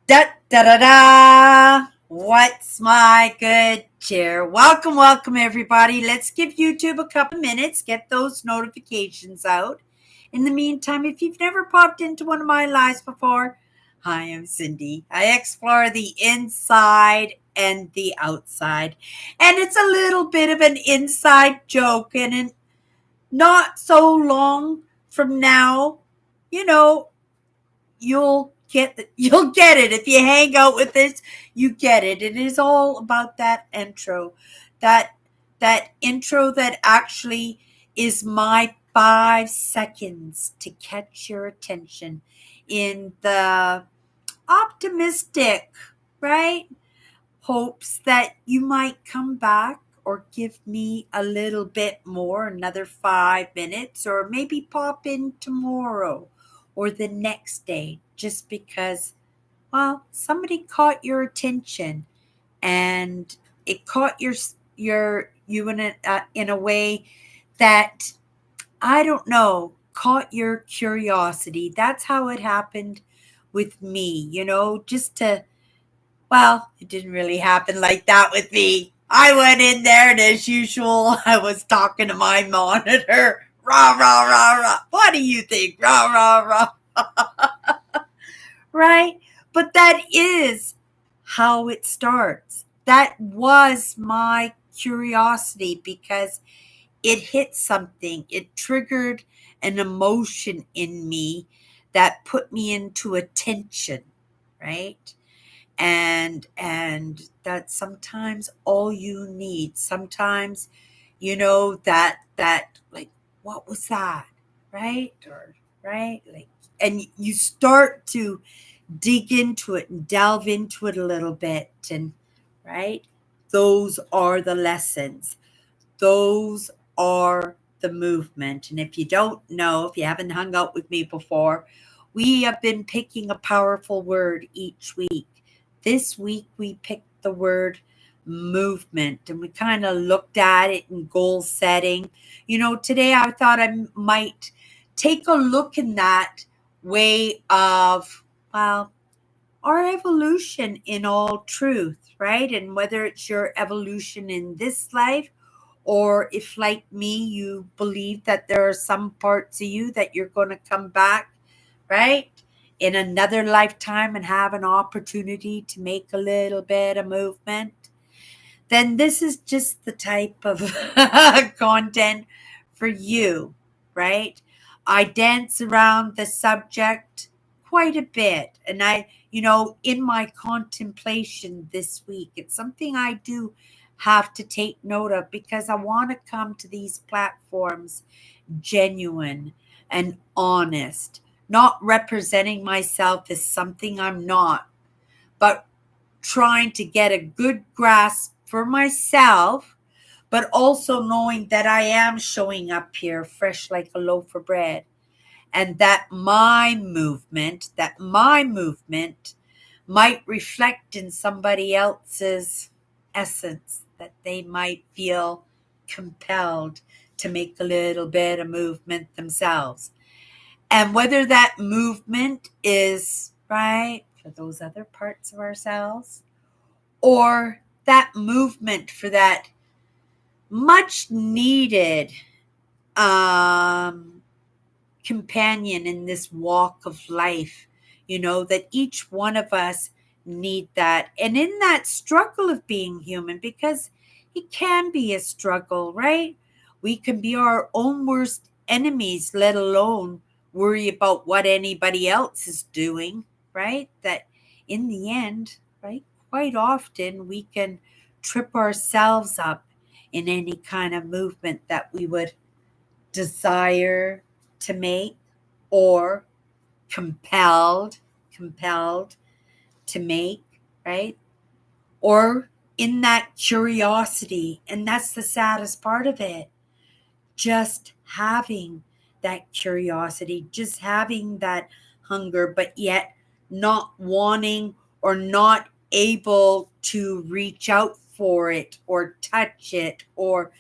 Da da da da! What's my good cheer? Welcome, welcome, everybody. Let's give YouTube a couple minutes, get those notifications out. In the meantime, if you've never popped into one of my lives before, hi, I'm Cindy. I explore the inside and the outside. And it's a little bit of an inside joke, and not so long from now, you know, you'll get it if you hang out with us. You get it. It is all about that intro, that that intro that actually is my 5 seconds to catch your attention in the optimistic, right, hopes that you might come back or give me a little bit more, another 5 minutes, or maybe pop in tomorrow or the next day just because, well, somebody caught your attention and it caught you in a way that, I don't know, caught your curiosity. That's how it happened with me, just to, well, it didn't really happen like that with me. I went in there, and as usual, I was talking to my monitor. Rah, rah, rah, rah. What do you think? Rah, rah, rah. Right? But that is how it starts. That was my curiosity because it hit something. It triggered an emotion in me that put me into attention, right? And that's sometimes all you need. Sometimes, that like, what was that, right? Or right, like, and you start to dig into it and delve into it a little bit, and right, those are the lessons. Those are the movement. And if you don't know, if you haven't hung out with me before, we have been picking a powerful word each week. This week we picked the word movement, and we kind of looked at it in goal setting. Today I thought I might take a look in that way of, well, our evolution in all truth, right? And whether it's your evolution in this life, or if, like me, you believe that there are some parts of you that you're going to come back, right, in another lifetime and have an opportunity to make a little bit of movement, then this is just the type of content for you, right? I dance around the subject quite a bit. And in my contemplation this week, it's something I do have to take note of because I want to come to these platforms genuine and honest, not representing myself as something I'm not, but trying to get a good grasp for myself, but also knowing that I am showing up here fresh like a loaf of bread, and that my movement might reflect in somebody else's essence, that they might feel compelled to make a little bit of movement themselves. And whether that movement is right for those other parts of ourselves, or that movement for that much needed um, companion in this walk of life, that each one of us need that. And in that struggle of being human, because it can be a struggle, right? We can be our own worst enemies, let alone worry about what anybody else is doing, right? That in the end, right, quite often we can trip ourselves up in any kind of movement that we would desire to make, or compelled to make, right? Or in that curiosity. And that's the saddest part of it. Just having that curiosity, just having that hunger, but yet not wanting or not able to reach out for it or touch it or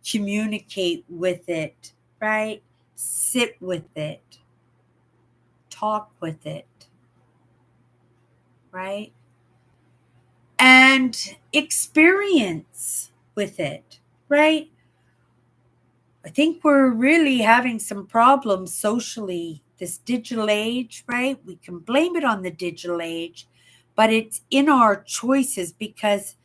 communicate with it, right? Sit with it, talk with it, right? And experience with it, right? I think we're really having some problems socially, this digital age, right? We can blame it on the digital age, but it's in our choices because,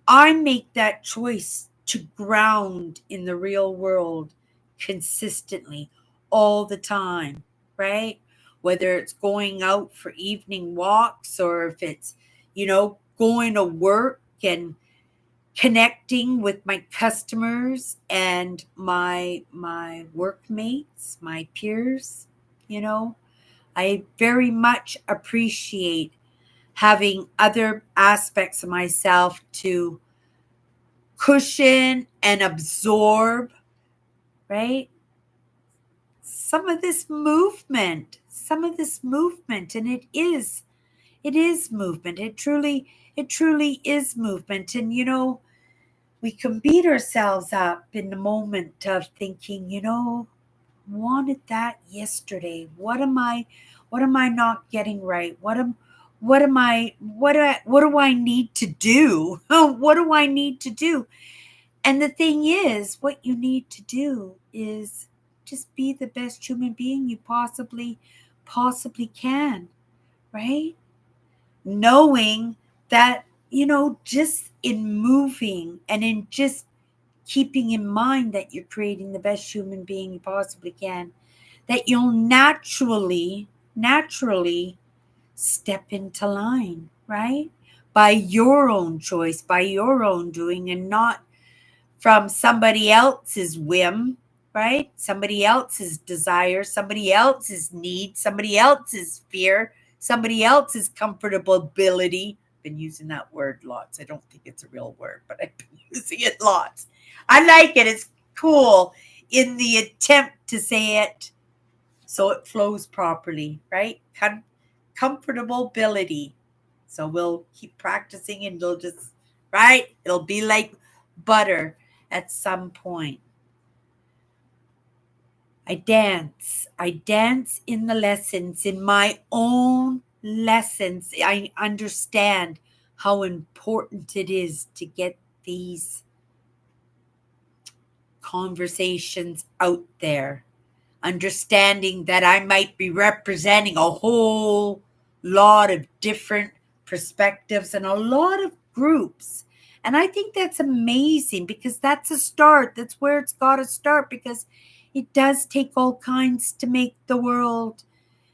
I make that choice to ground in the real world consistently all the time, right? Whether it's going out for evening walks or if it's, going to work and connecting with my customers and my workmates, my peers, you know. I very much appreciate having other aspects of myself to cushion and absorb, right? Some of this movement, and it is movement. It truly is movement. And we can beat ourselves up in the moment of thinking, wanted that yesterday. What am I not getting right? What do I need to do? What do I need to do? And the thing is, what you need to do is just be the best human being you possibly can, right? Knowing that, just in moving and in just keeping in mind that you're creating the best human being you possibly can, that you'll naturally step into line, right? By your own choice, by your own doing, and not from somebody else's whim, right? Somebody else's desire, somebody else's need, somebody else's fear, somebody else's comfortability. I've been using that word lots. I don't think it's a real word, but I've been using it lots. I like it. It's cool in the attempt to say it so it flows properly, right? Comfortability. So we'll keep practicing and it'll just, right? It'll be like butter at some point. I dance. I dance in the lessons, in my own lessons. I understand how important it is to get these conversations out there, understanding that I might be representing a whole lot of different perspectives and a lot of groups. And I think that's amazing because that's a start. That's where it's got to start because it does take all kinds to make the world.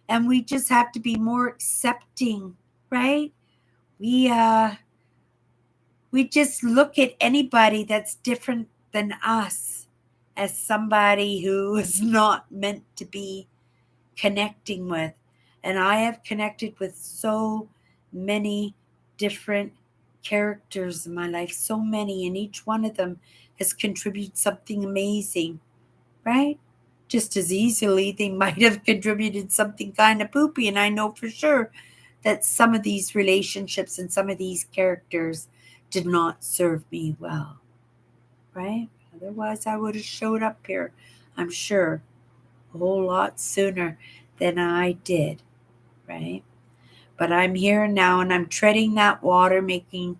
And we just have to be more accepting, right? We uh we just look at anybody that's different than us as somebody who is not meant to be connecting with. And I have connected with so many different characters in my life, so many, and each one of them has contributed something amazing, right? Just as easily, they might have contributed something kind of poopy. And I know for sure that some of these relationships and some of these characters did not serve me well, right? Otherwise, I would have showed up here, I'm sure, a whole lot sooner than I did, right? But I'm here now and I'm treading that water, making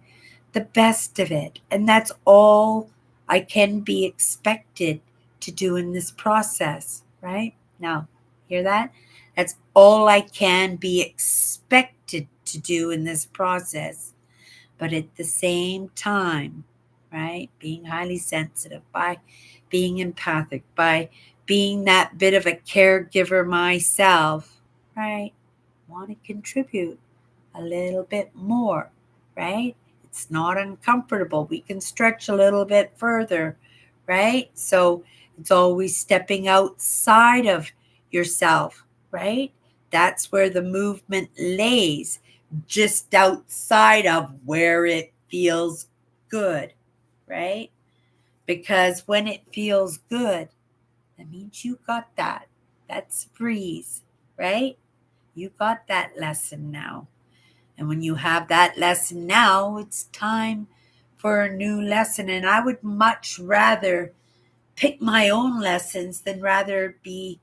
the best of it. And that's all I can be expected to do in this process, right? Now, hear that? That's all I can be expected to do in this process. But at the same time, right, being highly sensitive, by being empathic, by being that bit of a caregiver myself, right, want to contribute a little bit more, right? It's not uncomfortable. We can stretch a little bit further, right? So it's always stepping outside of yourself, right? That's where the movement lays, just outside of where it feels good, right? Because when it feels good, that means you got that. That's a breeze, right? You got that lesson now. And when you have that lesson now, it's time for a new lesson. And I would much rather pick my own lessons than rather be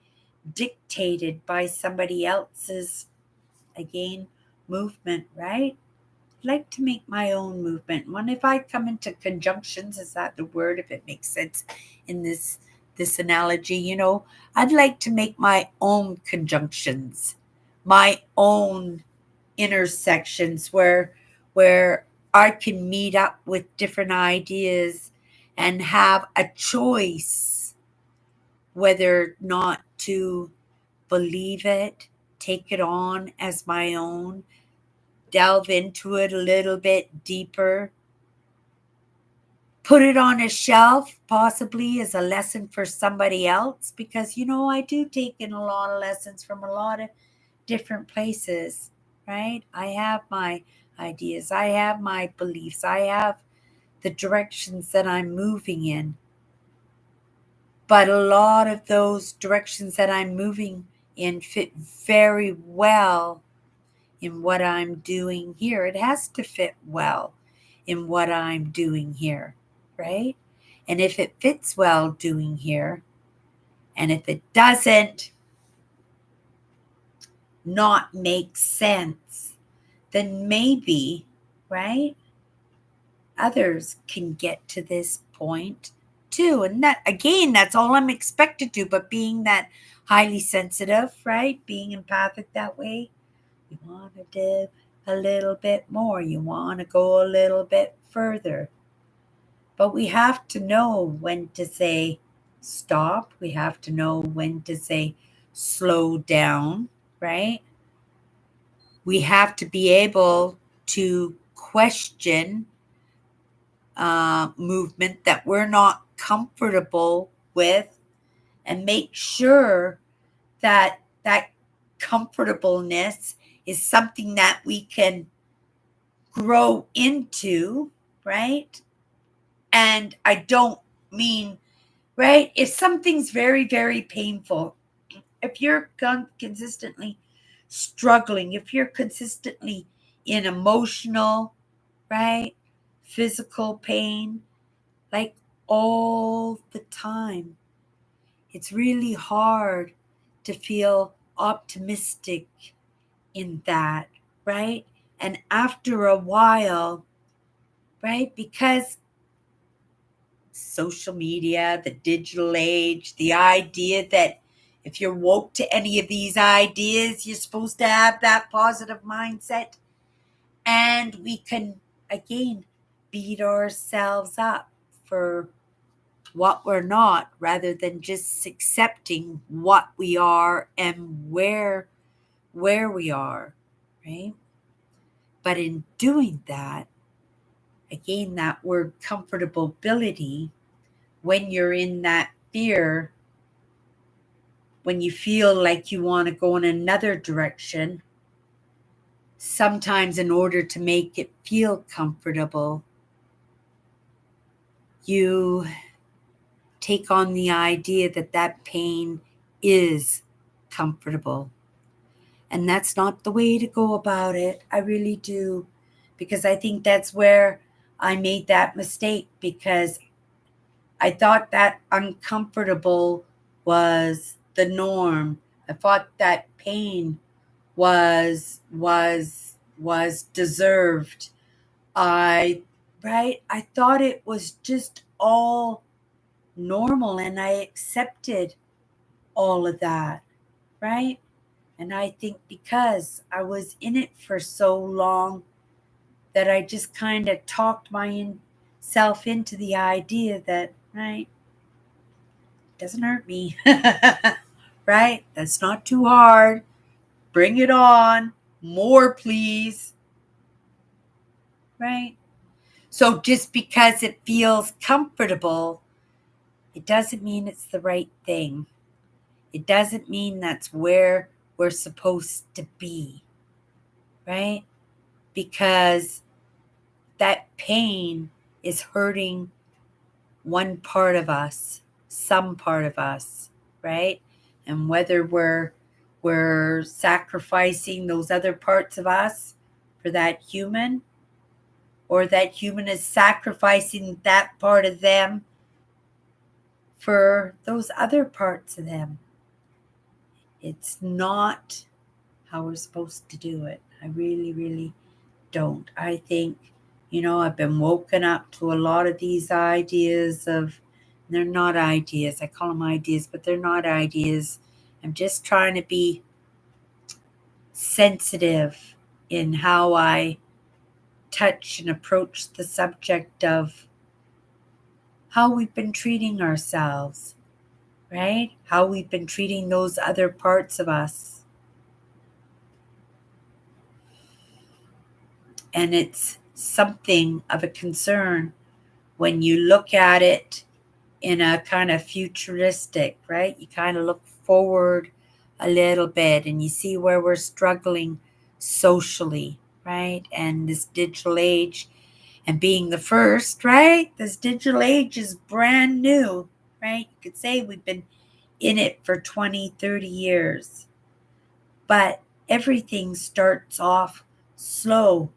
dictated by somebody else's, again, movement, right? I like to make my own movement. When if I come into conjunctions, is that the word? If it makes sense in this analogy, I'd like to make my own conjunctions, my own intersections where I can meet up with different ideas and have a choice whether not to believe it, take it on as my own, delve into it a little bit deeper, put it on a shelf, possibly as a lesson for somebody else, because I do take in a lot of lessons from a lot of different places, right? I have my ideas, I have my beliefs, I have the directions that I'm moving in. But a lot of those directions that I'm moving in fit very well in what I'm doing here. It has to fit well in what I'm doing here, right? And if it fits well doing here, and if it doesn't not make sense, then maybe, right, others can get to this point too. And that, again, that's all I'm expected to, but being that highly sensitive, right, being empathic that way, you want to dive a little bit more. You want to go a little bit further. But we have to know when to say stop. We have to know when to say slow down, right? We have to be able to question movement that we're not comfortable with and make sure that that comfortableness is something that we can grow into, right? And I don't mean, right? If something's very, very painful, if you're consistently struggling, if you're consistently in emotional, right? Physical pain, like all the time, it's really hard to feel optimistic in that, right? And after a while, right? Because social media, the digital age, the idea that if you're woke to any of these ideas, you're supposed to have that positive mindset. And we can, again, beat ourselves up for what we're not rather than just accepting what we are and where we are, right? But in doing that, again, that word comfortability, when you're in that fear, when you feel like you want to go in another direction, sometimes in order to make it feel comfortable, you take on the idea that that pain is comfortable. And that's not the way to go about it. I really do. Because I think that's where I made that mistake because I thought that uncomfortable was the norm. I thought that pain was deserved. I right? I thought it was just all normal and I accepted all of that, right? And I think because I was in it for so long that I just kind of talked myself into the idea that, right, it doesn't hurt me, right? That's not too hard. Bring it on. More, please, right? So just because it feels comfortable, it doesn't mean it's the right thing. It doesn't mean that's where we're supposed to be, right? Because that pain is hurting one part of us, some part of us, right? And whether we're sacrificing those other parts of us for that human, or that human is sacrificing that part of them for those other parts of them. It's not how we're supposed to do it. I really, really don't. I think, I've been woken up to a lot of these ideas of, they're not ideas. I call them ideas, but they're not ideas. I'm just trying to be sensitive in how I touch and approach the subject of how we've been treating ourselves, right? How we've been treating those other parts of us. And it's something of a concern when you look at it in a kind of futuristic, right? You kind of look forward a little bit and you see where we're struggling socially, right? And this digital age and being the first, right? This digital age is brand new, right? You could say we've been in it for 20, 30 years, but everything starts off slow.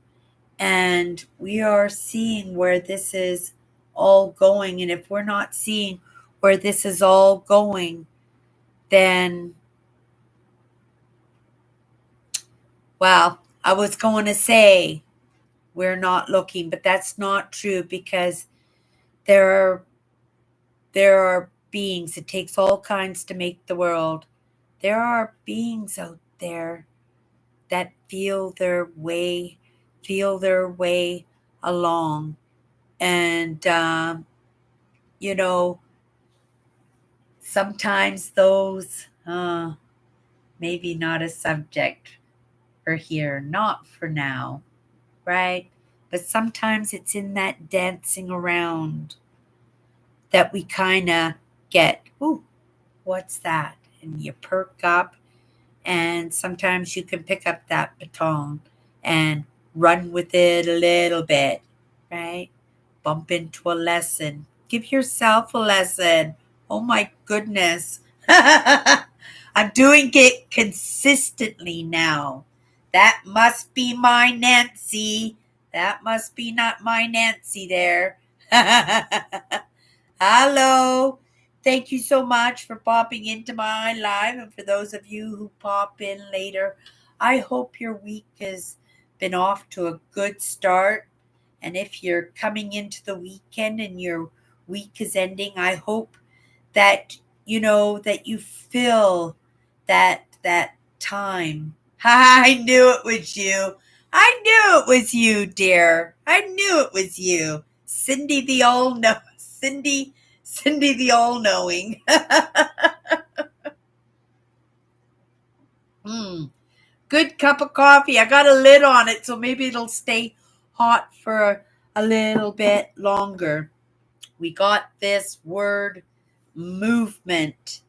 And we are seeing where this is all going. And if we're not seeing where this is all going, then, well, I was going to say we're not looking, but that's not true because there are there are beings. It takes all kinds to make the world. There are beings out there that feel their way along. And, you know, sometimes those, maybe not a subject for here, not for now, right? But sometimes it's in that dancing around that we kind of get, ooh, what's that? And you perk up, and sometimes you can pick up that baton and run with it a little bit, right? Bump into a lesson. Give yourself a lesson. Oh my goodness. I'm doing it consistently now. That must be my Nancy. That must be not my Nancy there. Hello. Thank you so much for popping into my live. And for those of you who pop in later, I hope your week has been off to a good start. And if you're coming into the weekend and your week is ending, I hope that that you fill that time. I knew it was you. I knew it was you, dear. I knew it was you. Cindy the all know Cindy the all knowing. Good cup of coffee. I got a lid on it, so maybe it'll stay hot for a little bit longer. We got this word movement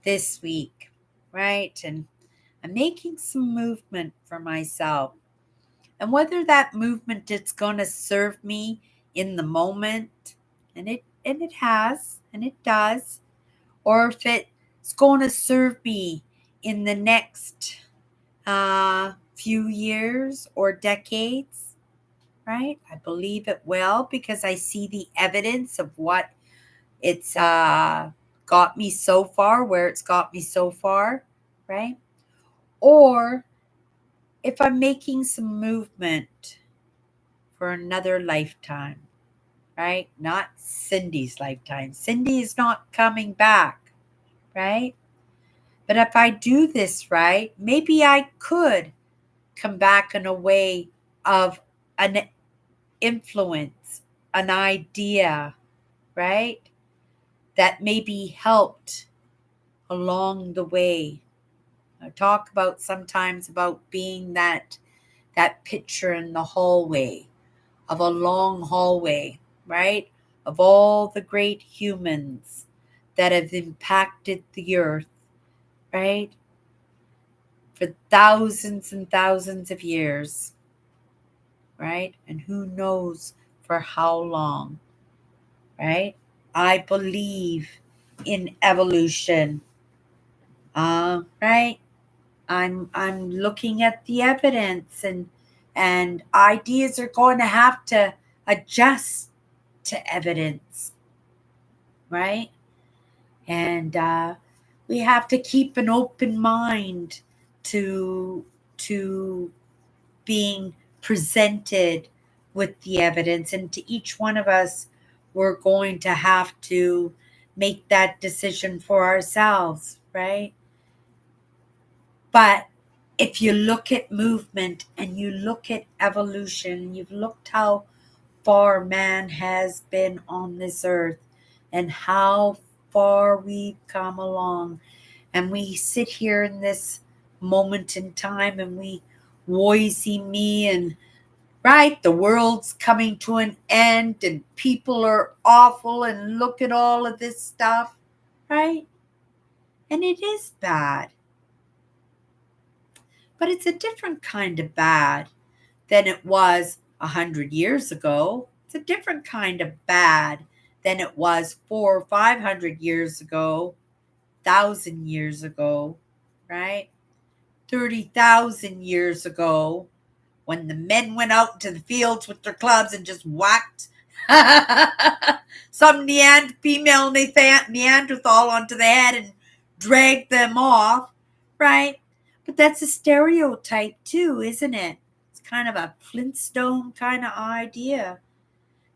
this week, right? And I'm making some movement for myself. And whether that movement it's going to serve me in the moment, and it has, and it does, or if it's going to serve me in the next few years or decades, right? I believe it will because I see the evidence of what it's got me so far, where it's got me so far, right? Or if I'm making some movement for another lifetime, right? Not Cindy's lifetime. Cindy is not coming back, right? But if I do this right, maybe I could come back in a way of an influence, an idea, right? That maybe helped along the way. I talk about sometimes about being that picture in the hallway of a long hallway, right? Of all the great humans that have impacted the earth, right? For thousands and thousands of years, right? And who knows for how long, right? I believe in evolution, right? I'm looking at the evidence, and ideas are going to have to adjust to evidence, right? And we have to keep an open mind to to being presented with the evidence, and to each one of us, we're going to have to make that decision for ourselves, right? But if you look at movement and you look at evolution, you've looked how far man has been on this earth and how far we've come along, and we sit here in this moment in time and we Woisy me, and right, the world's coming to an end and people are awful and look at all of this stuff, right? And it is bad, but it's a different kind of bad than it was 100 years ago. It's a different kind of bad than it was 400 or 500 years ago, 1,000 years ago, right? 30,000 years ago, when the men went out into the fields with their clubs and just whacked some female Neanderthal onto the head and dragged them off, right? But that's a stereotype too, isn't it? It's kind of a Flintstone kind of idea.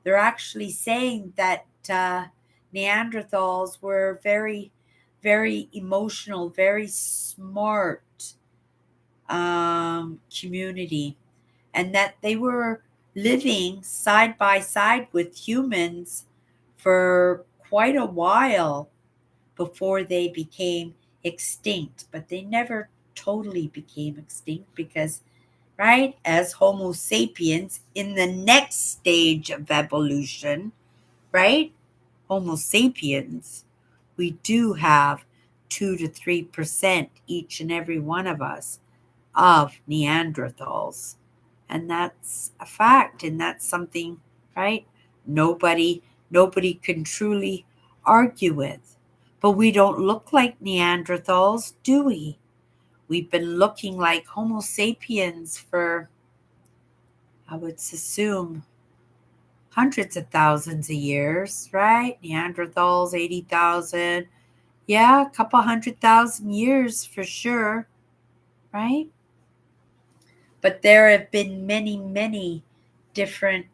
They're actually saying that Neanderthals were very, very emotional, very smart community, and that they were living side by side with humans for quite a while before they became extinct. But they never totally became extinct because, right, as Homo sapiens, in the next stage of evolution, right, Homo sapiens, we do have 2 to 3% each and every one of us of Neanderthals. And that's a fact, and that's something, right? Nobody can truly argue with. But we don't look like Neanderthals, do we? We've been looking like Homo sapiens for, I would assume, hundreds of thousands of years, right? Neanderthals, 80,000. Yeah, a couple 100,000 years for sure, right? But there have been many, many different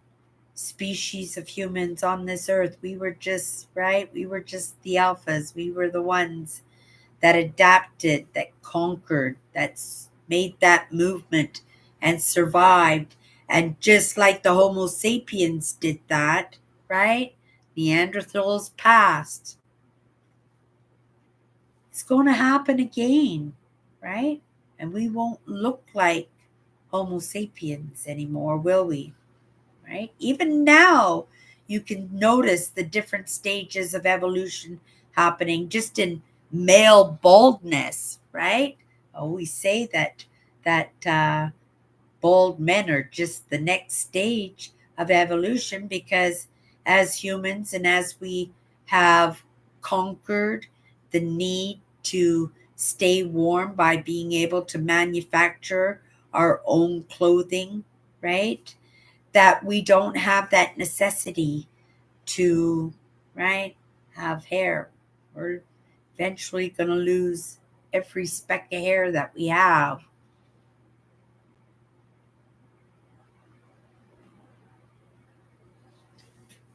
species of humans on this earth. We were just, right? We were just the alphas. We were the ones that adapted, that conquered, that made that movement and survived. And just like the Homo sapiens did that, right? Neanderthals passed. It's going to happen again, right? And we won't look like Homo sapiens anymore, will we? Right? Even now, you can notice the different stages of evolution happening just in male baldness, right? We say that bald men are just the next stage of evolution because as humans and as we have conquered the need to stay warm by being able to manufacture our own clothing, right? That we don't have that necessity to, right, have hair. We're eventually going to lose every speck of hair that we have.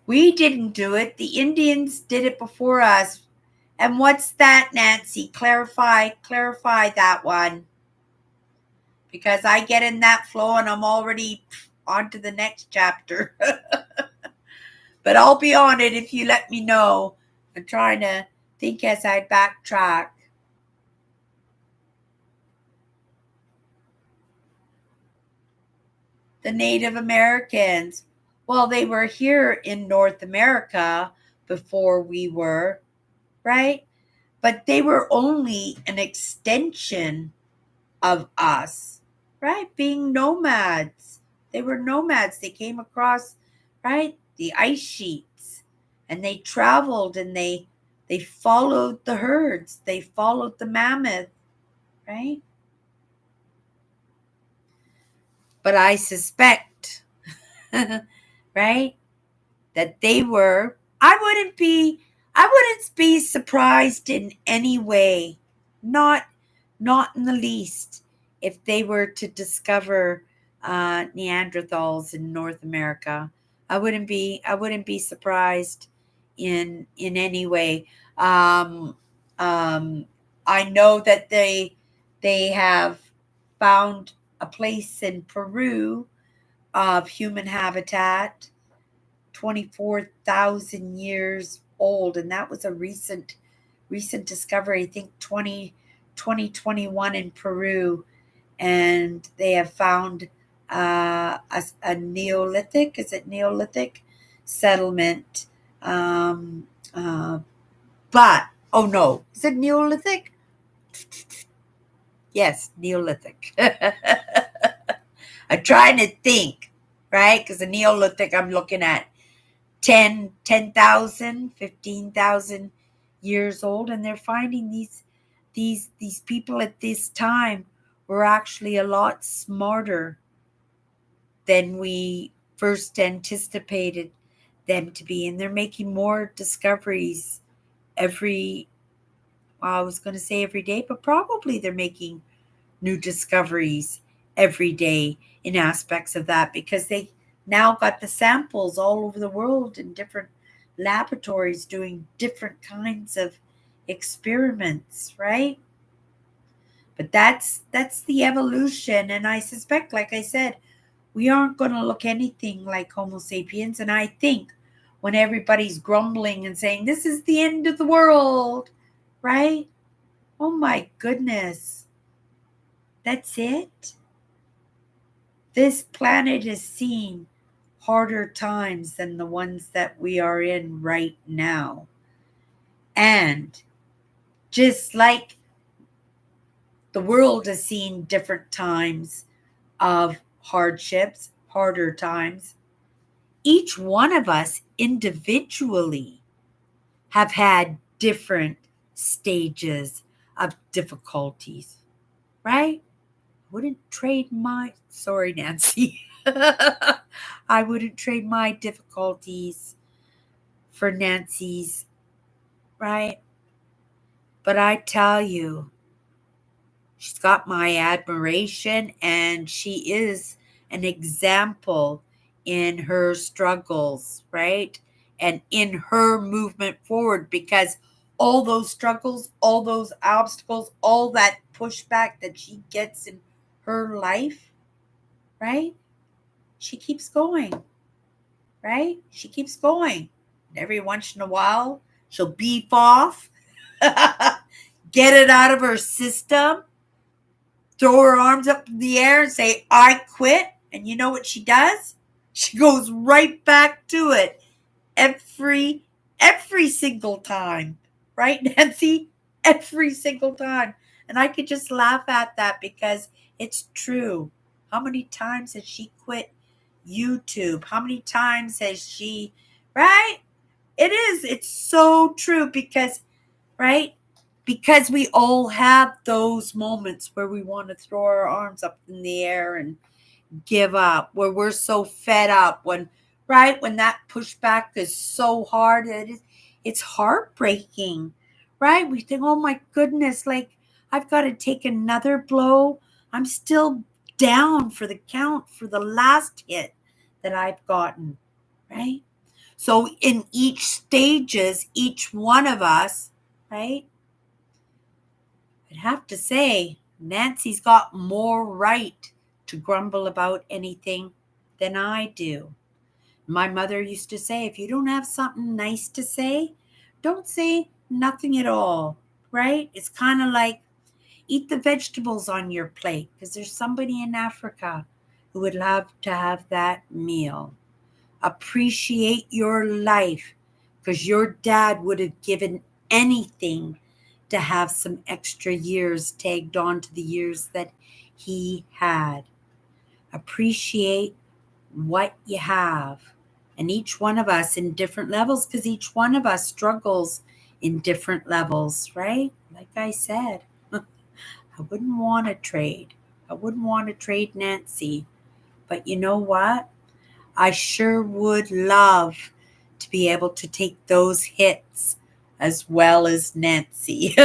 We didn't do it. The Indians did it before us. And what's that, Nancy? Clarify that one. Because I get in that flow and I'm already on to the next chapter. But I'll be on it if you let me know. I'm trying to think as I backtrack. The Native Americans. Well, they were here in North America before we were, right? But they were only an extension of us, right? Being nomads. They were nomads. They came across, right, the ice sheets, and they traveled and they followed the herds. They followed the mammoth, right? But I suspect, right, that they were, I wouldn't be surprised in any way. Not in the least if they were to discover Neanderthals in North America, I wouldn't be surprised in any way. Um, um, I know that they have found a place in Peru of human habitat, 24,000 years old, and that was a recent discovery. I think 2021 in Peru, and they have found a Neolithic. Is it Neolithic settlement? Um, uh, but oh no, is it Neolithic? Yes, Neolithic. I'm trying to think, right? Because the Neolithic, I'm looking at 10,000, 15,000 years old, and they're finding these people at this time were actually a lot smarter than we first anticipated them to be, and they're making more discoveries every, well, I was going to say every day, but probably they're making new discoveries every day in aspects of that, because they now got the samples all over the world in different laboratories doing different kinds of experiments, right? But that's the evolution, and I suspect, like I said, we aren't going to look anything like Homo sapiens. And I think when everybody's grumbling and saying this is the end of the world, right? Oh my goodness, that's it. This planet has seen harder times than the ones that we are in right now. And just like the world has seen different times of hardships, harder times, each one of us individually have had different stages of difficulties, right? Wouldn't trade my, sorry, Nancy. I wouldn't trade my difficulties for Nancy's, right? But I tell you, she's got my admiration, and she is an example in her struggles, right? And in her movement forward, because all those struggles, all those obstacles, all that pushback that she gets in her life, right? She keeps going, right? She keeps going. And every once in a while, she'll beef off, get it out of her system, throw her arms up in the air and say, I quit. And you know what she does? She goes right back to it every single time. Right, Nancy? Every single time. And I could just laugh at that because it's true. How many times has she quit YouTube? How many times has she, right? It is. It's so true because, right? Because we all have those moments where we want to throw our arms up in the air and give up, where we're so fed up, when, right, when that pushback is so hard, it's heartbreaking, right? We think, oh my goodness, like I've got to take another blow. I'm still down for the count for the last hit that I've gotten, right? So in each stages, each one of us, right? I'd have to say Nancy's got more right to grumble about anything than I do. My mother used to say, if you don't have something nice to say, don't say nothing at all, right? It's kind of like eat the vegetables on your plate because there's somebody in Africa who would love to have that meal. Appreciate your life because your dad would have given anything to have some extra years tagged on to the years that he had. Appreciate what you have. And each one of us in different levels, because each one of us struggles in different levels, right? Like I said, I wouldn't want to trade. I wouldn't want to trade Nancy. But you know what? I sure would love to be able to take those hits as well as Nancy.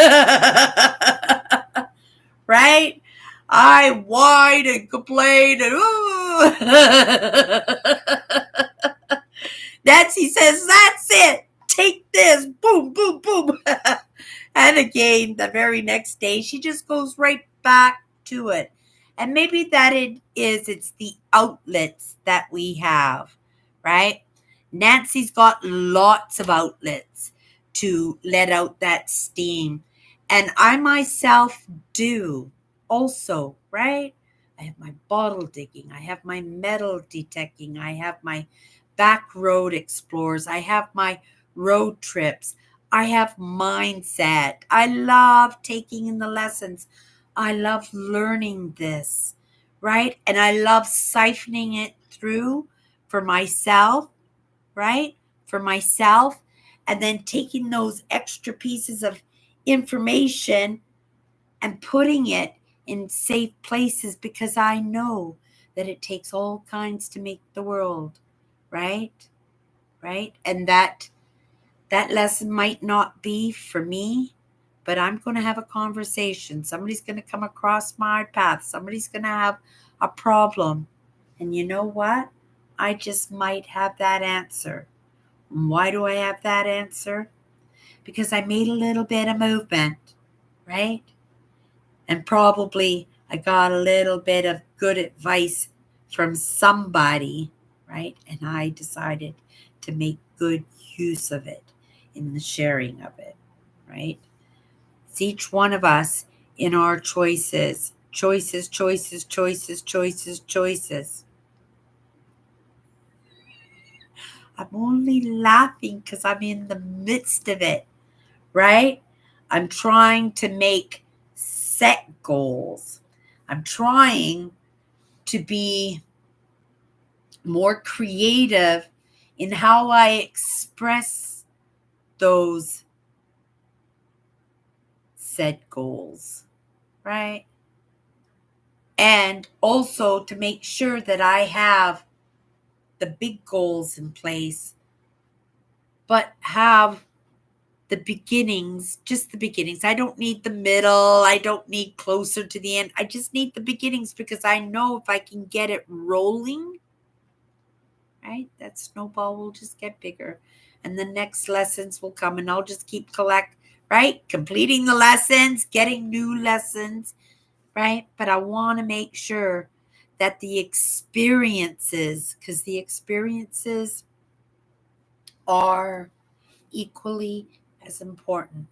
Right? I whine and complain and Nancy says, "That's it. Take this." Boom, boom, boom. And again, the very next day, she just goes right back to it. And maybe that it's the outlets that we have, right? Nancy's got lots of outlets to let out that steam. And I myself do also, right? I have my bottle digging, I have my metal detecting, I have my back road explorers, I have my road trips, I have mindset. I love taking in the lessons. I love learning this, right? And I love siphoning it through for myself, right? For myself, and then taking those extra pieces of information and putting it in safe places because I know that it takes all kinds to make the world, right? Right? And that lesson might not be for me, but I'm going to have a conversation. Somebody's going to come across my path. Somebody's going to have a problem. And you know what? I just might have that answer. Why do I have that answer? Because I made a little bit of movement, right? And probably I got a little bit of good advice from somebody, right? And I decided to make good use of it in the sharing of it, right? It's each one of us in our choices, choices, choices, choices, choices, choices. I'm only laughing because I'm in the midst of it, right? I'm trying to make set goals. I'm trying to be more creative in how I express those set goals, right? And also to make sure that I have the big goals in place, but have the beginnings, just the beginnings. I don't need the middle. I don't need closer to the end. I just need the beginnings because I know if I can get it rolling, right, that snowball will just get bigger. And the next lessons will come and I'll just keep completing the lessons, getting new lessons, right? But I want to make sure that the experiences, because the experiences are equally as important.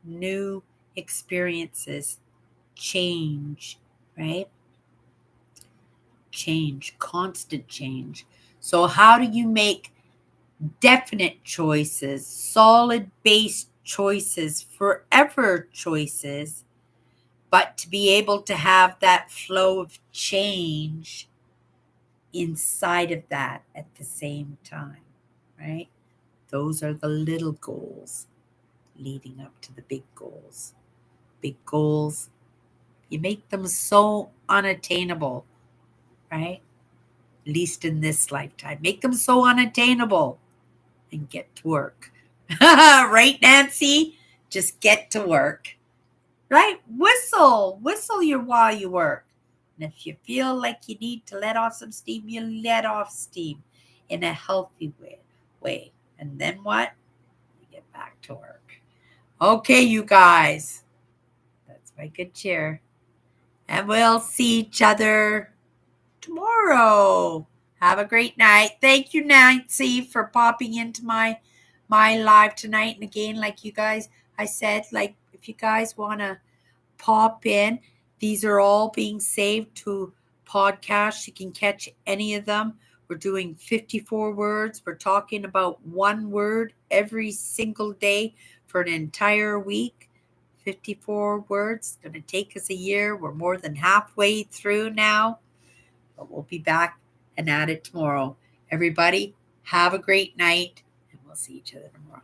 New experiences, change, right? Change, constant change. So, how do you make definite choices, solid based choices, forever choices, but to be able to have that flow of change inside of that at the same time, right? Those are the little goals leading up to the big goals. Big goals, you make them so unattainable, right? At least in this lifetime. Make them so unattainable and get to work. Right, Nancy? Just get to work. Right? Whistle your while you work. And if you feel like you need to let off some steam, you let off steam in a healthy way. And then what? You get back to work. Okay, you guys. That's my good cheer. And we'll see each other tomorrow. Have a great night. Thank you, Nancy, for popping into my live tonight. And again, like you guys, I said, like if you guys want to pop in, these are all being saved to podcasts. You can catch any of them. We're doing 54 words. We're talking about one word every single day for an entire week. 54 words. It's going to take us a year. We're more than halfway through now. But we'll be back and at it tomorrow. Everybody, have a great night, and we'll see each other tomorrow.